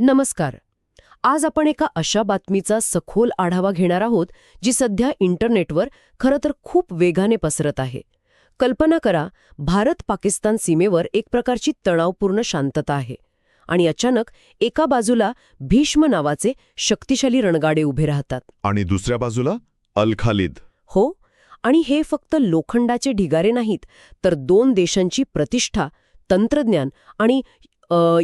नमस्कार. आज आपण एका अशा बातमीचा सखोल आढावा घेणार आहोत जी सध्या इंटरनेटवर खरं तर खूप वेगाने पसरत आहे. कल्पना करा, भारत-पाकिस्तान सीमेवर एक प्रकारची तणावपूर्ण शांतता आहे आणि अचानक एका बाजूला भीष्म नावाचे शक्तिशाली रणगाडे उभे राहतात. आणि दुसऱ्या बाजूला अल खालिद. हो, आणि हे फक्त लोखंडाचे ढिगारे नाहीत, तर दोन देशांची प्रतिष्ठा, तंत्रज्ञान आणि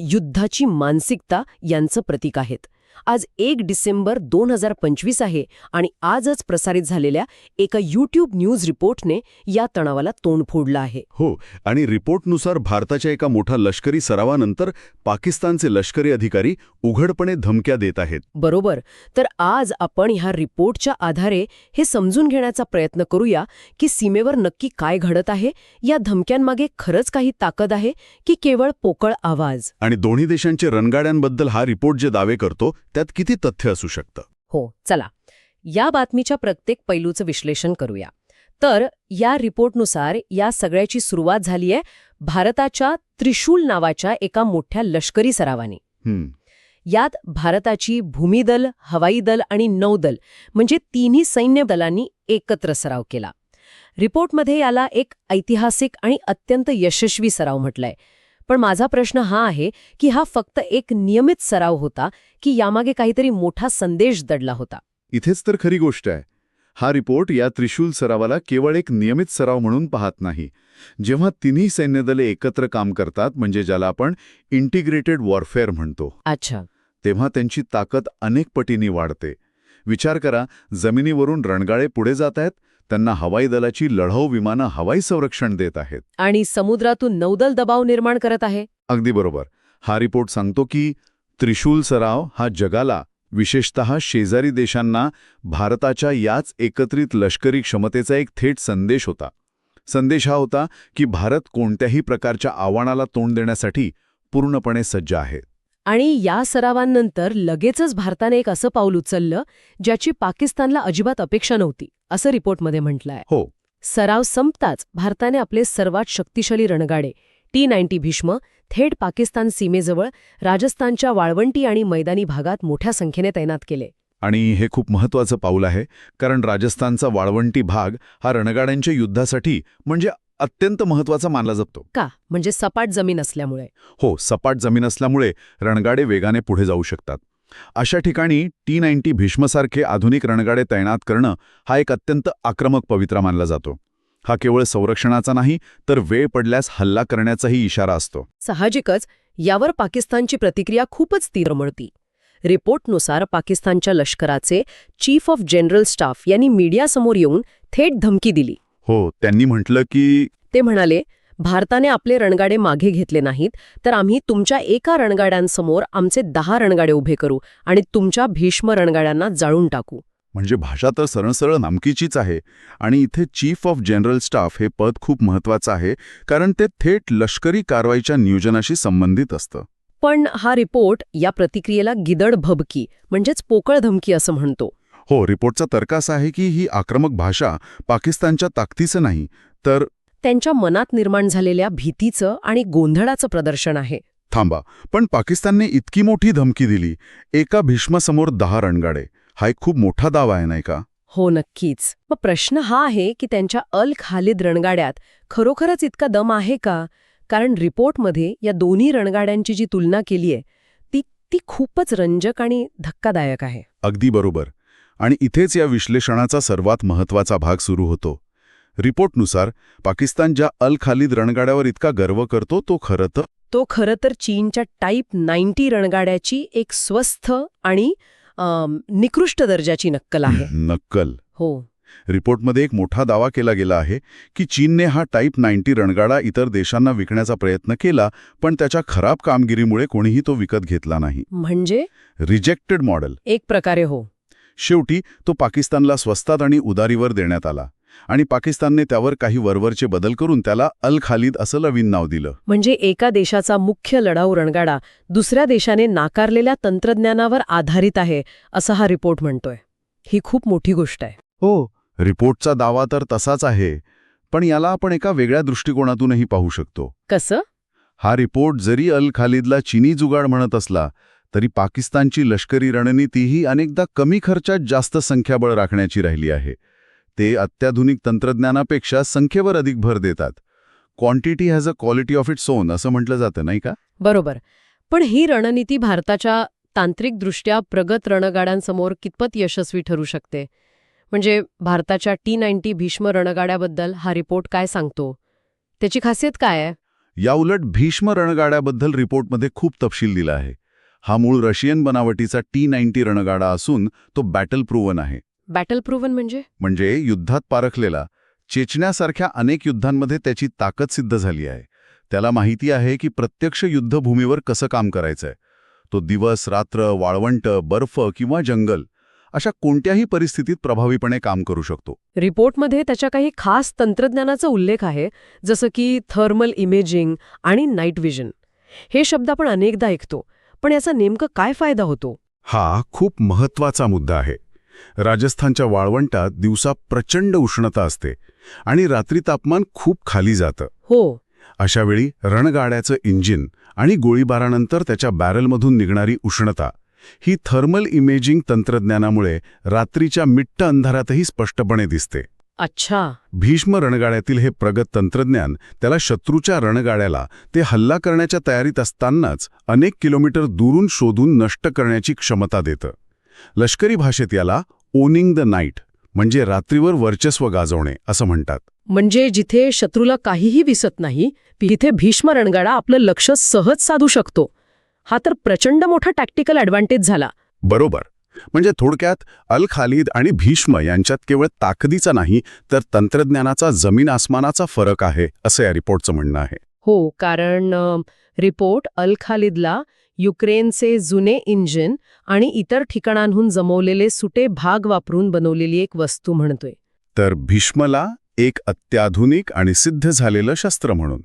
युद्धाची मानसिकता यांचं प्रतीक आहेत. आज 1 डिसेंबर 2025 आहे आणि आजच प्रसारित झालेल्या एका YouTube न्यूज रिपोर्टने या तणावाला तोंड फोडलं आहे. हो, आणि रिपोर्टनुसार भारताच्या एका मोठ्या लष्करी सरावानंतर पाकिस्तानचे लष्करी अधिकारी उघडपणे धमक्या देत आहेत. बरोबर. तर आज आपण ह्या रिपोर्टच्या आधारे हे समजून घेण्याचा प्रयत्न करूया की सीमेवर नक्की काय घडत आहे, या धमक्यांमागे खरंच काही ताकद आहे की केवळ पोकळ आवाज. आणि दोन्ही देशांचे रणगाड्यांबद्दल हा रिपोर्ट जे दावे करतो त्यात किती तथ्य असू शकतं. हो, चला या बातमीच्या प्रत्येक पैलूचं विश्लेषण करूया. तर या रिपोर्टनुसार या सगळ्याची सुरुवात झाली आहे भारताच्या त्रिशूल नावाच्या एका मोठ्या लष्करी सरावाने. यात भारताची भूमिदल, हवाई दल आणि नौदल म्हणजे तिन्ही सैन्य दलांनी एकत्र सराव केला. रिपोर्टमध्ये याला एक ऐतिहासिक आणि अत्यंत यशस्वी सराव म्हटलंय. पण माझा प्रश्न हा आहे की हा फक्त एक नियमित सराव होता की यामागे काहीतरी मोठा संदेश दडला होता? इथेच तर खरी गोष्ट आहे. हा रिपोर्ट या त्रिशूल सरावाला केवळ एक नियमित सराव म्हणून पाहत नाही. जेव्हा तिन्ही सैन्यदले एकत्र काम करतात, म्हणजे ज्याला आपण इंटिग्रेटेड वॉरफेअर म्हणतो, अच्छा, तेव्हा त्यांची ताकद अनेक पटींनी वाढते. विचार करा, जमिनीवरून रणगाडे पुढे जात आहेत, त्यांना हवाई दलाची लढाऊ विमानं हवाई संरक्षण देत आहेत, आणि समुद्रातून नौदल दबाव निर्माण करत आहे. अगदी बरोबर. हा रिपोर्ट सांगतो की त्रिशूल सराव हा जगाला, विशेषतः शेजारी देशांना, भारताच्या याच एकत्रित लष्करी क्षमतेचा एक थेट संदेश होता. संदेश हा होता की भारत कोणत्याही प्रकारच्या आव्हानाला तोंड देण्यासाठी पूर्णपणे सज्ज आहे. आणि या सरावांनंतर लगेचच भारताने एक असं पाऊल उचललं ज्याची पाकिस्तानला अजिबात अपेक्षा नव्हती, असं रिपोर्टमध्ये म्हटलंय. हो, सराव संपताच भारताने आपले सर्वात शक्तिशाली रणगाडे T-90 भीष्म थेट पाकिस्तान सीमेजवळ राजस्थानच्या वाळवंटी आणि मैदानी भागात मोठ्या संख्येने तैनात केले. आणि हे खूप महत्त्वाचं पाऊल आहे, कारण राजस्थानचा वाळवंटी भाग हा रणगाड्यांच्या युद्धासाठी म्हणजे अत्यंत महत्त्वाचा मानला जातो. का? म्हणजे सपाट जमीन असल्यामुळे? हो, सपाट जमीन असल्यामुळे रणगाडे वेगाने पुढे जाऊ शकतात. अशा ठिकाणी T-90 भीष्मसारखे आधुनिक रणगाडे तैनात करणं हा एक अत्यंत आक्रमक पवित्रा मानला जातो. हा केवळ संरक्षणाचा नाही, तर वेळ पडल्यास हल्ला करण्याचाही इशारा असतो. साहजिकच यावर पाकिस्तानची प्रतिक्रिया खूपच तीव्र मिळती. रिपोर्टनुसार पाकिस्तानच्या लष्कराचे चीफ ऑफ जनरल स्टाफ यांनी मीडियासमोर येऊन थेट धमकी दिली. हो, त्यांनी म्हटलं की ते म्हणाले, भारताने आपले रणगाडे मागे घेतले नाहीत तर आम्ही तुमच्या एका रणगाड्यांसमोर आमचे 10 रणगाडे उभे करू आणि तुमच्या भीष्म रणगाड्यांना जाळून टाकू. म्हणजे भाषा तर सरळ नामकीचीच आहे. आणि इथे चीफ ऑफ जनरल स्टाफ हे पद खूप महत्त्वाचं आहे, कारण ते थेट लष्करी कारवाईच्या नियोजनाशी संबंधित असतं. पण हा रिपोर्ट या प्रतिक्रियेला गिदड भबकी म्हणजेच पोकळ धमकी असं म्हणतो. हो, रिपोर्टचा तर्क असा आहे की ही आक्रमक भाषा पाकिस्तानच्या ताकदीचं नाही, तर त्यांच्या मनात निर्माण झालेल्या भीतीचं आणि गोंधळाचं प्रदर्शन आहे. थांबा, पण पाकिस्तानने इतकी मोठी धमकी दिली, एका भीष्मसमोर 10 रणगाडे, हा एक खूप मोठा दावा आहे, नाही का? हो, नक्कीच. मग प्रश्न हा आहे की त्यांच्या अल खालिद रणगाड्यात खरोखरच इतका दम आहे का? कारण रिपोर्टमध्ये या दोन्ही रणगाड्यांची जी तुलना केली आहे ती खूपच रंजक आणि धक्कादायक आहे. अगदी बरोबर. आणि इथेच या विश्लेषणाचा सर्वात महत्त्वाचा भाग सुरू होतो. रिपोर्टनुसार पाकिस्तान ज्या अल खालिद रणगाड्यावर इतका गर्व करतो तो खरं तर चीनच्या टाईप 90 रणगाड्याची एक स्वस्थ आणि निकृष्ट दर्जाची नक्कल आहे. नक्कल. हो. रिपोर्टमध्ये एक मोठा दावा केला गेला आहे की चीनने हा टाईप 90 रणगाडा इतर देशांना विकण्याचा प्रयत्न केला, पण त्याच्या खराब कामगिरीमुळे कोणीही तो विकत घेतला नाही. म्हणजे रिजेक्टेड मॉडेल एक प्रकारे. हो. शेवटी तो पाकिस्तानला स्वस्तात आणि उदारीवर देण्यात आला आणि पाकिस्तानने त्यावर काही वरवरचे बदल करून त्याला अल खालिद असं नवीन नाव दिलं. म्हणजे एका देशाचा मुख्य लढाऊ रणगाडा दुसऱ्या देशाने नाकारलेल्या तंत्रज्ञानावर आधारित आहे असं हा रिपोर्ट म्हणतोय. ही खूप मोठी गोष्ट आहे. हो, रिपोर्टचा दावा तर तसाच आहे, पण याला आपण एका वेगळ्या दृष्टिकोनातूनही पाहू शकतो. कसं? हा रिपोर्ट जरी अल खालिदला चीनी जुगाड म्हणत असला तरी पाकिस्तानची लष्करी रणनीती ही अनेकदा कमी खर्चात जास्त संख्याबळ राखण्याची राहिली आहे. ते अत्याधुनिक तंत्रज्ञानापेक्षा संख्येवर अधिक भर देतात. Quantity has a quality of its own असं म्हटलं जातं, नाही का? बरोबर. पण ही रणनीती भारताच्या तांत्रिकदृष्ट्या प्रगत रणगाड्यांसमोर कितपत यशस्वी ठरू शकते? म्हणजे भारताच्या T-90 भीष्म रणगाड्याबद्दल हा रिपोर्ट काय सांगतो? त्याची खासियत काय आहे? याउलट भीष्म रणगाड्याबद्दल रिपोर्टमध्ये खूप तपशील दिला आहे. हा मूळ रशियन बनावटीचा T-90 रणगाडा असून तो बॅटल प्रूव्हन आहे. बॅटल प्रूव्हन म्हणजे युद्धात पारखलेला. चेचण्यासारख्या अनेक युद्धांमध्ये त्याची ताकद सिद्ध झाली आहे. त्याला माहिती आहे की प्रत्यक्ष युद्धभूमीवर कसं काम करायचंय. तो दिवस, रात्र, वाळवंट, बर्फ किंवा जंगल अशा कोणत्याही परिस्थितीत प्रभावीपणे काम करू शकतो. रिपोर्टमध्ये त्याच्या काही खास तंत्रज्ञानाचा उल्लेख आहे, जसं की थर्मल इमेजिंग आणि नाईट विजन. हे शब्द आपण अनेकदा ऐकतो, पण याचा नेमकं काय फायदा होतो? हा खूप महत्वाचा मुद्दा आहे. राजस्थानच्या वाळवंटात दिवसा प्रचंड उष्णता असते आणि रात्री तापमान खूप खाली जातं. हो. अशावेळी रणगाड्याचं इंजिन आणि गोळीबारानंतर त्याच्या बॅरलमधून निघणारी उष्णता ही थर्मल इमेजिंग तंत्रज्ञानामुळे रात्रीच्या मिट्ट अंधारातही स्पष्टपणे दिसते. अच्छा. भीष्म रणगाड्यातील हे प्रगत तंत्रज्ञान त्याला शत्रूच्या रणगाड्याला ते हल्ला करण्याच्या तयारीत असतानाच अनेक किलोमीटर दुरून शोधून नष्ट करण्याची क्षमता देतं. लष्करी भाषेत याला ओनिंग द नाईट म्हणजे रात्रीवर वर्चस्व गाजवणे असं म्हणतात. म्हणजे जिथे शत्रूला काहीही दिसत नाही, तिथे भीष्म रणगाडा आपलं लक्ष सहज साधू शकतो. हा तर प्रचंड मोठा टॅक्टिकल ॲडव्हान्टेज झाला. बरोबर. म्हणजे थोडक्यात अल खालिद आणि भीष्म यांच्यात केवळ ताकदीचा नाही तर तंत्रज्ञानाचा जमीन आसमानाचा फरक आहे असं या रिपोर्टचं म्हणणं आहे. हो, कारण रिपोर्ट अल खालिदला युक्रेनचे जुने इंजिन आणि इतर ठिकाणांहून जमवलेले सुटे भाग वापरून बनवलेली एक वस्तू म्हणतोय. तर भीष्मला एक अत्याधुनिक आणि सिद्ध झालेलं शस्त्र म्हणून.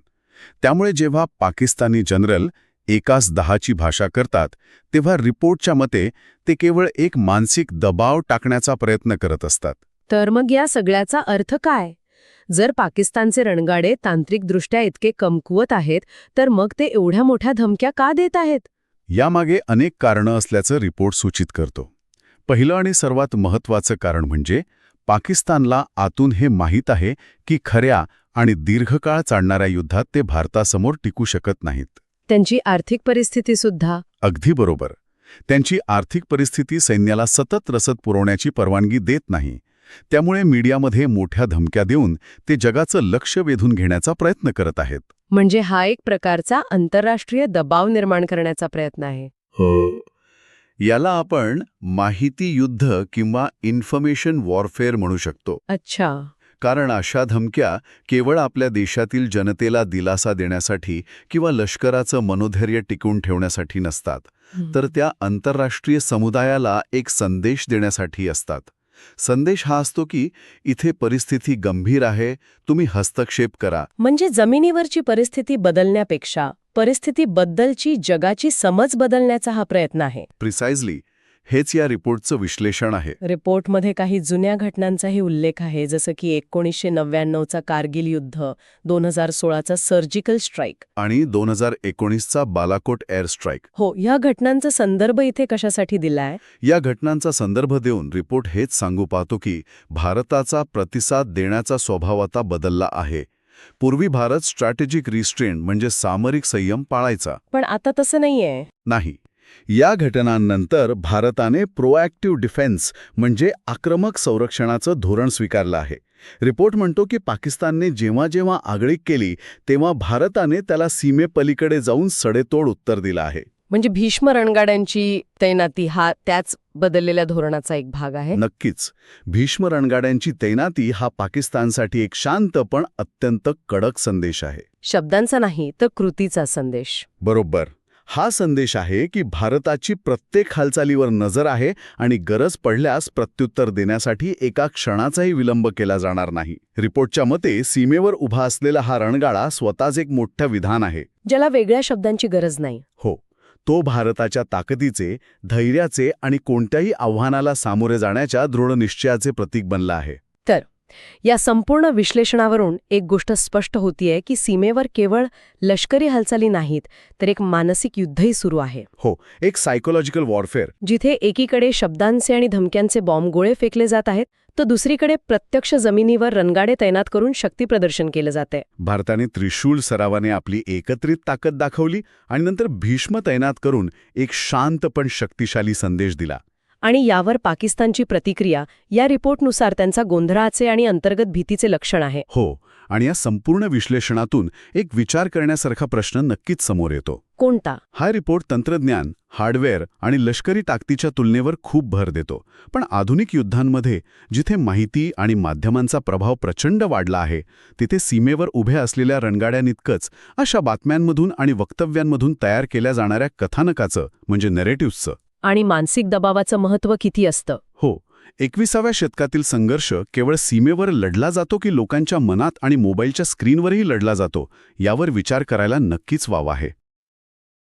त्यामुळे जेव्हा पाकिस्तानी जनरल एकास 10ची भाषा करतात तेव्हा रिपोर्टच्या मते ते केवळ एक मानसिक दबाव टाकण्याचा प्रयत्न करत असतात. तर मग या सगळ्याचा अर्थ काय? जर पाकिस्तानचे रणगाडे तांत्रिकदृष्ट्या इतके कमकुवत आहेत, तर मग ते एवढ्या मोठ्या धमक्या का देत आहेत? यामागे अनेक कारणं असल्याचं रिपोर्ट सूचित करतो. पहिलं आणि सर्वात महत्त्वाचं कारण म्हणजे पाकिस्तानला आतून हे माहीत आहे की खऱ्या आणि दीर्घकाळ चालणाऱ्या युद्धात ते भारतासमोर टिकू शकत नाहीत. त्यांची आर्थिक परिस्थिती सुद्धा. अगदी बरोबर. त्यांची आर्थिक परिस्थिती सैन्याला सतत रसद पुरवण्याची परवानगी देत नाही. त्यामुळे मीडियामध्ये मोठ्या धमक्या देऊन ते जगाचं लक्ष वेधून घेण्याचा प्रयत्न करत आहेत. म्हणजे हा एक प्रकारचा आंतरराष्ट्रीय दबाव निर्माण करण्याचा प्रयत्न आहे. याला आपण माहिती युद्ध किंवा इन्फॉर्मेशन वॉरफेअर म्हणू शकतो. अच्छा. कारण अशा धमक्या केवळ आपल्या देशातील जनतेला दिलासा देण्यासाठी किंवा लष्कराचं मनोधैर्य टिकवून ठेवण्यासाठी नसतात, तर त्या आंतरराष्ट्रीय समुदायाला एक संदेश देण्यासाठी असतात. संदेश हा असतो की इथे परिस्थिती गंभीर आहे, तुम्ही हस्तक्षेप करा. म्हणजे जमिनीवरची परिस्थिती बदलण्यापेक्षा परिस्थितीबद्दलची जगाची समज बदलण्याचा हा प्रयत्न आहे. प्रिसाइजली. हेच या रिपोर्टचं विश्लेषण आहे. रिपोर्टमध्ये काही जुन्या घटनांचाही उल्लेख आहे, जसं की 1999चा कारगिल युद्ध, 2016चा सर्जिकल स्ट्राईक आणि 2019चा बालाकोट एअर स्ट्राईक. हो, या घटनांचा संदर्भ इथे कशासाठी दिलाय? या घटनांचा संदर्भ देऊन रिपोर्ट हेच सांगू पाहतो की भारताचा प्रतिसाद देण्याचा स्वभाव आता बदलला आहे. पूर्वी भारत स्ट्रॅटेजिक रिस्ट्रेंट म्हणजे सामरिक संयम पाळायचा. पण आता तसं नाहीये. नाही. या घटनांनंतर भारताने प्रोॲक्टिव्ह डिफेन्स म्हणजे आक्रमक संरक्षणाचं धोरण स्वीकारलं आहे. रिपोर्ट म्हणतो की पाकिस्तानने जेव्हा जेव्हा आगळीक केली तेव्हा भारताने त्याला सीमेपलीकडे जाऊन सडेतोड उत्तर दिलं आहे. म्हणजे भीष्म रणगाड्यांची तैनाती हा त्याच बदललेल्या धोरणाचा एक भाग आहे. नक्कीच. भीष्म रणगाड्यांची तैनाती हा पाकिस्तानसाठी एक शांत पण अत्यंत कडक संदेश आहे. शब्दांचा नाही तर कृतीचा संदेश. बरोबर. हा संदेश आहे की भारताची प्रत्येक हालचालीवर नजर आहे आणि गरज पडल्यास प्रत्युत्तर देण्यासाठी एका क्षणाचाही विलंब केला जाणार नाही. रिपोर्टच्या मते सीमेवर उभा असलेला हा रणगाडा स्वतःच एक मोठं विधान आहे, ज्याला वेगळ्या शब्दांची गरज नाही. हो. तो भारताच्या ताकदीचे, धैर्याचे आणि कोणत्याही आव्हानाला सामोरे जाण्याच्या दृढ निश्चयाचे प्रतीक बनला आहे. तर या संपूर्ण विश्लेषणावरून एक गोष्ट स्पष्ट होतीये की सीमेवर केवळ लष्करी हालचाली नाहीत, तर एक मानसिक युद्धही सुरू आहे. हो, एक सायकोलॉजिकल वॉरफेअर. जिथे एकीकडे शब्दांचे आणि धमक्यांचे बॉम्बगोळे फेकले जात आहेत, तर दुसरीकडे प्रत्यक्ष जमिनीवर रणगाडे तैनात करून शक्तीप्रदर्शन केलं जाते. भारताने त्रिशूल सरावाने आपली एकत्रित ताकद दाखवली आणि नंतर भीष्म तैनात करून एक शांत पण शक्तिशाली संदेश दिला. आणि यावर पाकिस्तानची प्रतिक्रिया या रिपोर्टनुसार त्यांचा गोंधळाचे आणि अंतर्गत भीतीचे लक्षण आहे. हो, आणि या संपूर्ण विश्लेषणातून एक विचार करण्यासारखा प्रश्न नक्कीच समोर येतो. कोणता? हा रिपोर्ट तंत्रज्ञान, हार्डवेअर आणि लष्करी ताकदीच्या तुलनेवर खूप भर देतो. पण आधुनिक युद्धांमध्ये जिथे माहिती आणि माध्यमांचा प्रभाव प्रचंड वाढला आहे, तिथे सीमेवर उभ्या असलेल्या रणगाड्यांइतकंच अशा बातम्यांमधून आणि वक्तव्यांमधून तयार केल्या जाणाऱ्या कथानकाचं म्हणजे नरेटिव्हचं आणि मानसिक दबावाचं महत्त्व किती असतं? हो, 21व्या शतकातील संघर्ष केवळ सीमेवर लढला जातो की लोकांच्या मनात आणि मोबाईलच्या स्क्रीनवरही लढला जातो, यावर विचार करायला नक्कीच वाव आहे.